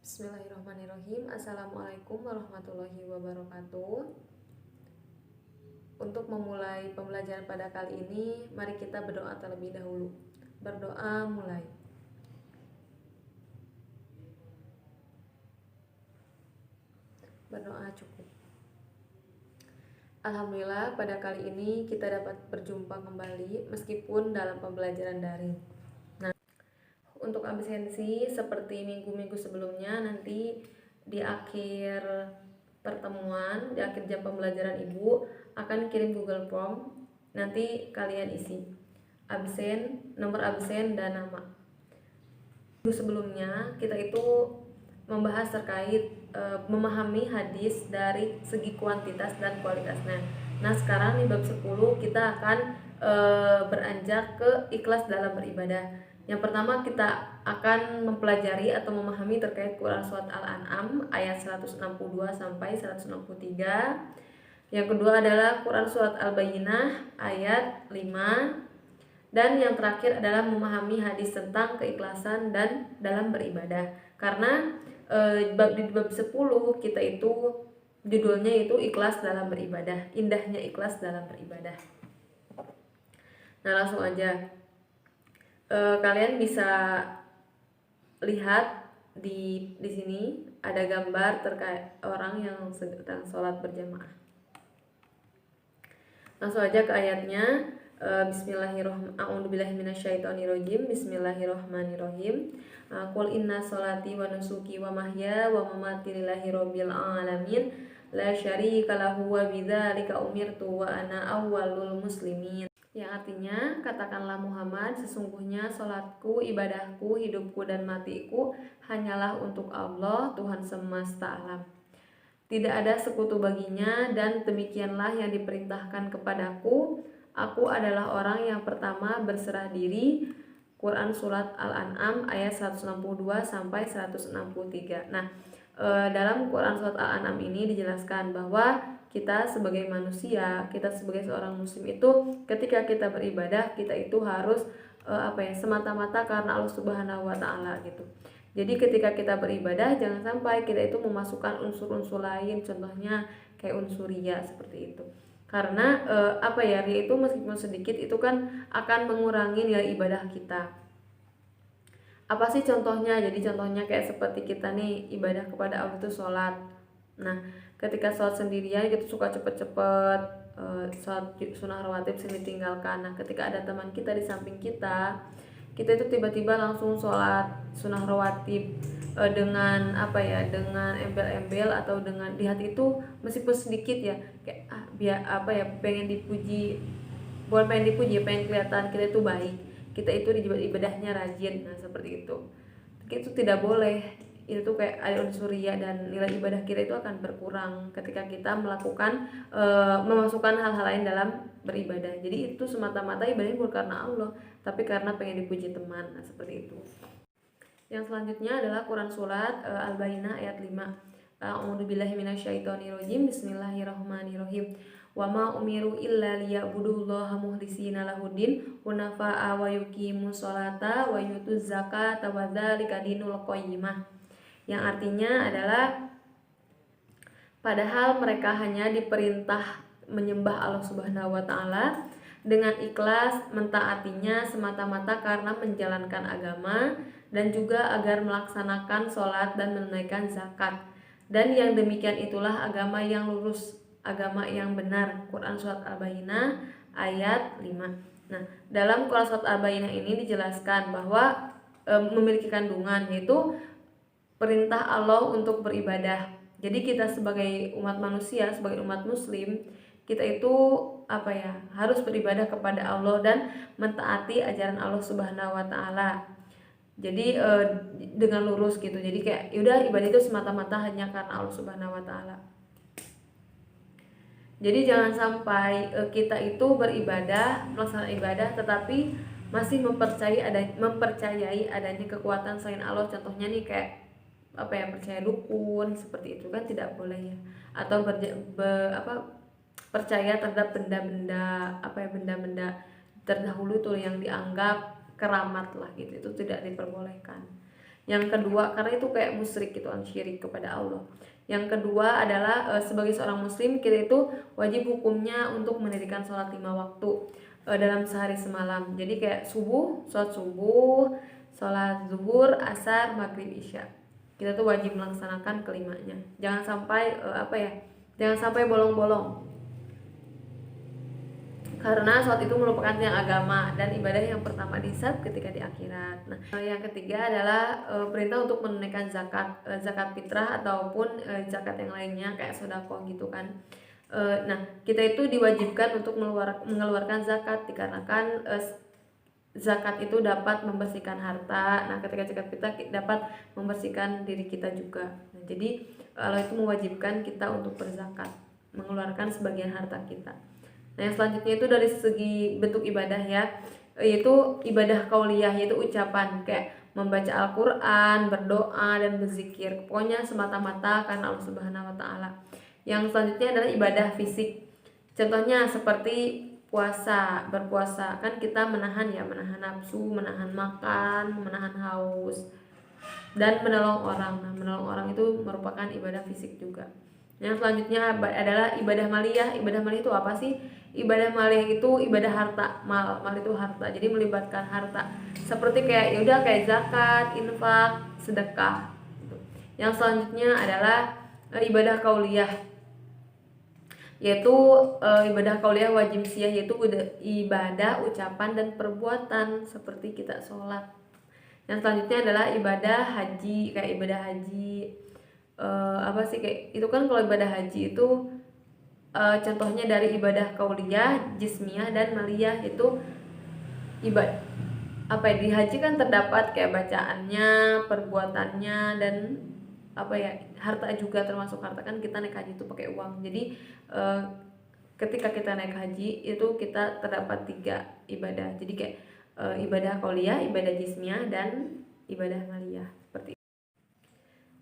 Bismillahirrahmanirrahim. Assalamualaikum warahmatullahi wabarakatuh. Untuk memulai pembelajaran pada kali ini, mari kita berdoa terlebih dahulu. Berdoa mulai. Berdoa cukup. Alhamdulillah, pada kali ini kita dapat berjumpa kembali meskipun dalam pembelajaran daring. Untuk absensi seperti minggu-minggu sebelumnya, nanti di akhir pertemuan, di akhir jam pembelajaran Ibu akan kirim Google Form. Nanti kalian isi absen, nomor absen, dan nama. Minggu sebelumnya kita itu membahas terkait memahami hadis dari segi kuantitas dan kualitasnya. Nah, sekarang di bab 10 kita akan beranjak ke ikhlas dalam beribadah. Yang pertama kita akan mempelajari atau memahami terkait Quran Surat Al-An'am ayat 162 sampai 163. Yang kedua adalah Quran Surat Al-Bayyinah ayat 5. Dan yang terakhir adalah memahami hadis tentang keikhlasan dan dalam beribadah. Karena di bab 10 kita itu judulnya itu ikhlas dalam beribadah, indahnya ikhlas dalam beribadah. Nah, langsung aja. Kalian bisa lihat di sini ada gambar terkait orang yang sedang sholat berjamaah. Langsung aja ke ayatnya. Bismillahirrahmanirrahim. Bismillahirrahmanirrahim. Qul inna sholati wa nusuki wa mahya wa mamati lillahi rabbil alamin la syarika lahu wa bidzalika umirtu wa ana awwalul muslimin. Yang artinya, katakanlah Muhammad, sesungguhnya sholatku, ibadahku, hidupku, dan matiku hanyalah untuk Allah, Tuhan semesta alam. Tidak ada sekutu baginya, dan demikianlah yang diperintahkan kepadaku. Aku adalah orang yang pertama berserah diri. Quran Surat Al-An'am ayat 162 sampai 163. Nah, dalam Quran Surat Al-An'am ini dijelaskan bahwa kita sebagai manusia, kita sebagai seorang muslim itu ketika kita beribadah, kita itu harus semata-mata karena Allah Subhanahu wa taala gitu. Jadi ketika kita beribadah jangan sampai kita itu memasukkan unsur-unsur lain, contohnya kayak unsur riya seperti itu. Karena riya itu meskipun sedikit itu kan akan mengurangi nilai ibadah kita. Apa sih contohnya? Jadi contohnya kayak seperti kita nih ibadah kepada Allah itu sholat. Nah, ketika sholat sendirian kita suka cepet-cepet, sholat sunnah rawatib sering ditinggalkan. Nah, ketika ada teman kita di samping kita itu tiba-tiba langsung sholat sunnah rawatib dengan dengan embel-embel atau dengan di hati itu meskipun sedikit ya, kayak pengen dipuji, bukan pengen dipuji, pengen kelihatan kita itu baik, kita itu di ibadahnya rajin. Nah, seperti itu tidak boleh. Itu kayak ada unsur riya dan nilai ibadah kita itu akan berkurang ketika kita melakukan memasukkan hal-hal lain dalam beribadah. Jadi itu semata-mata ibadahnya bukan karena Allah, tapi karena pengen dipuji teman. Nah, seperti itu. Yang selanjutnya adalah Quran Surat Al-Bayyinah ayat 5. A'udzubillahi minasyaitonirrajim. Bismillahirrahmanirrahim. Wa ma umiru illa liya'budullaha mukhlishina lahuddin hunafa'a wa yuqimus sholata wa yutuz zakata wa dzalika dinul qayyimah. Yang artinya adalah padahal mereka hanya diperintah menyembah Allah Subhanahu wa taala dengan ikhlas, mentaatinya semata-mata karena menjalankan agama dan juga agar melaksanakan sholat dan menunaikan zakat. Dan yang demikian itulah agama yang lurus, agama yang benar. Quran Surat Al-Bayyinah ayat 5. Nah, dalam Quran Surat Al-Bayyinah ini dijelaskan bahwa memiliki kandungan, yaitu perintah Allah untuk beribadah. Jadi kita sebagai umat manusia, sebagai umat muslim, kita itu harus beribadah kepada Allah dan mentaati ajaran Allah Subhanahu wa taala. Jadi dengan lurus gitu. Jadi kayak yaudah ibadah itu semata-mata hanya karena Allah Subhanahu wa taala. Jadi jangan sampai kita itu beribadah, melaksanakan ibadah tetapi masih mempercayai adanya kekuatan selain Allah. Contohnya nih kayak percaya dukun, seperti itu kan tidak boleh ya. Atau percaya terhadap benda-benda terdahulu tuh yang dianggap keramat lah gitu, itu tidak diperbolehkan. Yang kedua, karena itu kayak musyrik gitu, syirik kepada Allah. Yang kedua adalah sebagai seorang muslim kita itu wajib hukumnya untuk mendirikan sholat 5 waktu dalam sehari semalam. Jadi kayak sholat subuh, sholat zuhur, asar, maghrib, isya. Kita tuh wajib melaksanakan kelimanya. Jangan sampai jangan sampai bolong-bolong. Karena sholat itu merupakan tiang agama dan ibadah yang pertama dihisab ketika di akhirat. Nah, yang ketiga adalah perintah untuk menunaikan zakat fitrah ataupun zakat yang lainnya kayak sedekah gitu kan. Nah, kita itu diwajibkan untuk mengeluarkan zakat dikarenakan zakat itu dapat membersihkan harta. Nah, ketika zakat fitrah dapat membersihkan diri kita juga. Nah, jadi Allah itu mewajibkan kita untuk berzakat, mengeluarkan sebagian harta kita. Nah, yang selanjutnya itu dari segi bentuk ibadah ya, yaitu ibadah qauliyah, yaitu ucapan kayak membaca Al-Quran, berdoa, dan berzikir. Pokoknya semata-mata karena Allah Subhanahu wa Ta'ala. Yang selanjutnya adalah ibadah fisik. Contohnya seperti puasa, berpuasa kan kita menahan nafsu, menahan makan, menahan haus, dan menolong orang. Nah, menolong orang itu merupakan ibadah fisik juga. Yang selanjutnya adalah ibadah maliyah. Ibadah maliyah itu apa sih? Ibadah maliyah itu ibadah harta. Mal itu harta. Jadi melibatkan harta. Seperti kayak kayak zakat, infak, sedekah. Yang selanjutnya adalah ibadah qauliyah, yaitu ibadah qauliyah wajib siyah, yaitu ibadah ucapan dan perbuatan seperti kita sholat. Yang selanjutnya adalah ibadah haji, kayak ibadah haji kayak itu kan. Kalau ibadah haji itu contohnya dari ibadah qauliyah, jismiyah, dan maliyah. Itu ibadah di haji kan terdapat kayak bacaannya, perbuatannya, dan harta juga termasuk harta kan. Kita naik haji itu pakai uang. Jadi ketika kita naik haji itu kita terdapat 3 ibadah. Jadi kayak ibadah qauliyah, ibadah jismiyah, dan ibadah maliyah seperti itu.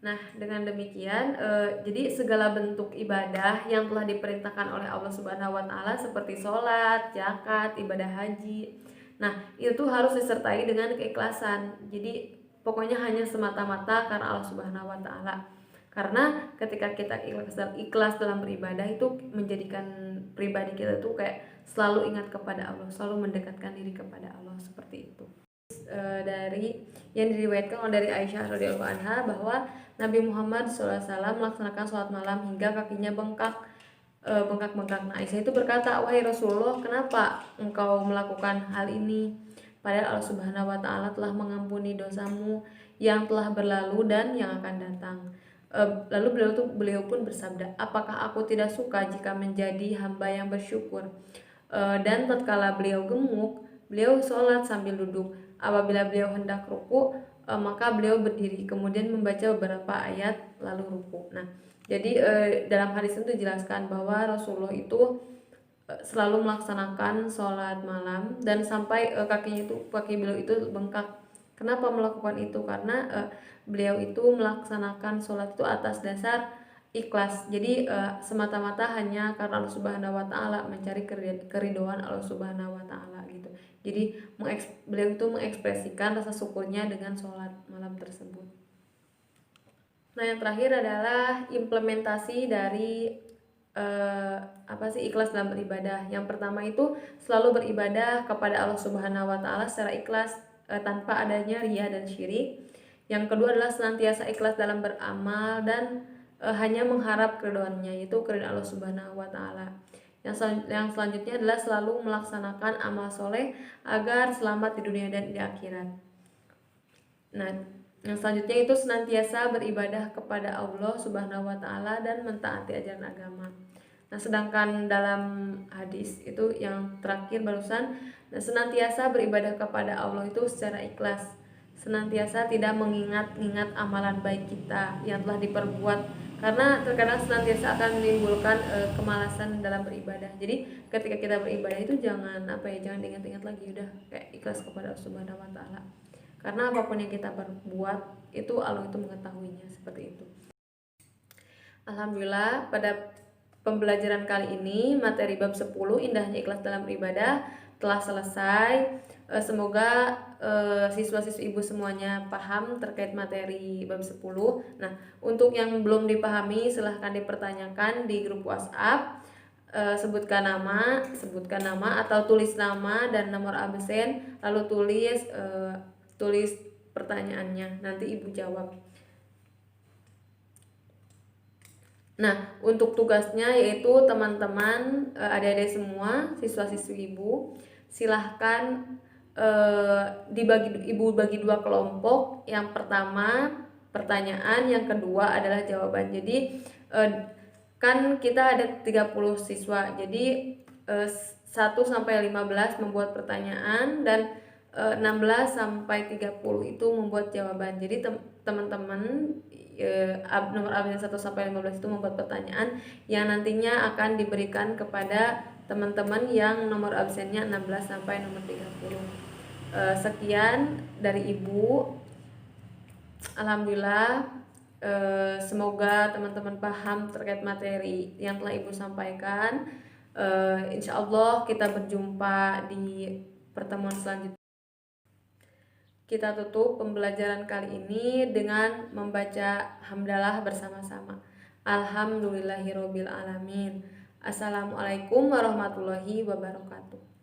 Nah, dengan demikian jadi segala bentuk ibadah yang telah diperintahkan oleh Allah Subhanahu wa Ta'ala seperti sholat, zakat, ibadah haji, nah itu harus disertai dengan keikhlasan. Jadi pokoknya hanya semata-mata karena Allah Subhanahu wa Ta'ala. Karena ketika kita ikhlas dalam beribadah itu menjadikan pribadi kita tuh kayak selalu ingat kepada Allah, selalu mendekatkan diri kepada Allah, seperti itu. Dari yang diriwayatkan dari Aisyah radhiyallahu anha bahwa Nabi Muhammad SAW melaksanakan sholat malam hingga kakinya bengkak-bengkak. Nah, Aisyah itu berkata, "Wahai Rasulullah, kenapa engkau melakukan hal ini? Padahal Allah Subhanahu wa Ta'ala telah mengampuni dosamu yang telah berlalu dan yang akan datang." Lalu beliau pun bersabda, "Apakah aku tidak suka jika menjadi hamba yang bersyukur?" Dan tatkala beliau gemuk, beliau sholat sambil duduk. Apabila beliau hendak ruku, maka beliau berdiri kemudian membaca beberapa ayat lalu ruku. Nah, jadi dalam hadis itu dijelaskan bahwa Rasulullah itu selalu melaksanakan sholat malam dan sampai kaki beliau itu bengkak. Kenapa melakukan itu? Karena beliau itu melaksanakan sholat itu atas dasar ikhlas. Jadi semata-mata hanya karena Allah Subhanahu wa Ta'ala, mencari keridhaan Allah Subhanahu wa Ta'ala gitu. Jadi beliau itu mengekspresikan rasa syukurnya dengan sholat malam tersebut. Nah, yang terakhir adalah implementasi dari ikhlas dalam beribadah. Yang pertama itu selalu beribadah kepada Allah Subhanahu wa Ta'ala secara ikhlas tanpa adanya riya dan syirik. Yang kedua adalah senantiasa ikhlas dalam beramal dan hanya mengharap keridhaannya, yaitu keridhaan Allah Subhanahu wa Ta'ala. Yang selanjutnya adalah selalu melaksanakan amal soleh agar selamat di dunia dan di akhirat. Nah, yang selanjutnya itu senantiasa beribadah kepada Allah Subhanahu wa Ta'ala dan mentaati ajaran agama. Nah, sedangkan dalam hadis itu yang terakhir barusan, senantiasa beribadah kepada Allah itu secara ikhlas, senantiasa tidak mengingat-ingat amalan baik kita yang telah diperbuat, karena terkadang senantiasa akan menimbulkan kemalasan dalam beribadah. Jadi ketika kita beribadah itu jangan diingat-ingat lagi, udah kayak ikhlas kepada Allah Subhanahu wa Ta'ala. Karena apapun yang kita perbuat itu Allah itu mengetahuinya, seperti itu. Alhamdulillah, pada pembelajaran kali ini materi bab 10 indahnya ikhlas dalam beribadah telah selesai. Semoga siswa-siswi Ibu semuanya paham terkait materi bab 10. Nah, untuk yang belum dipahami silahkan dipertanyakan di grup WhatsApp. Sebutkan nama atau tulis nama dan nomor absen, lalu tulis pertanyaannya, nanti Ibu jawab. Nah, untuk tugasnya yaitu teman-teman adik-adik semua, siswa-siswi Ibu, silahkan Ibu bagi 2 kelompok. Yang pertama pertanyaan, yang kedua adalah jawaban. Jadi kan kita ada 30 siswa, jadi 1 sampai 15 membuat pertanyaan dan 16 sampai 30 itu membuat jawaban. Jadi teman-teman nomor absen 1 sampai 15 itu membuat pertanyaan yang nantinya akan diberikan kepada teman-teman yang nomor absennya 16 sampai nomor 30. Sekian dari Ibu. Alhamdulillah, semoga teman-teman paham terkait materi yang telah Ibu sampaikan. Insya Allah kita berjumpa di pertemuan selanjutnya. Kita tutup pembelajaran kali ini dengan membaca hamdalah bersama-sama. Alhamdulillahirobbil alamin. Assalamualaikum warahmatullahi wabarakatuh.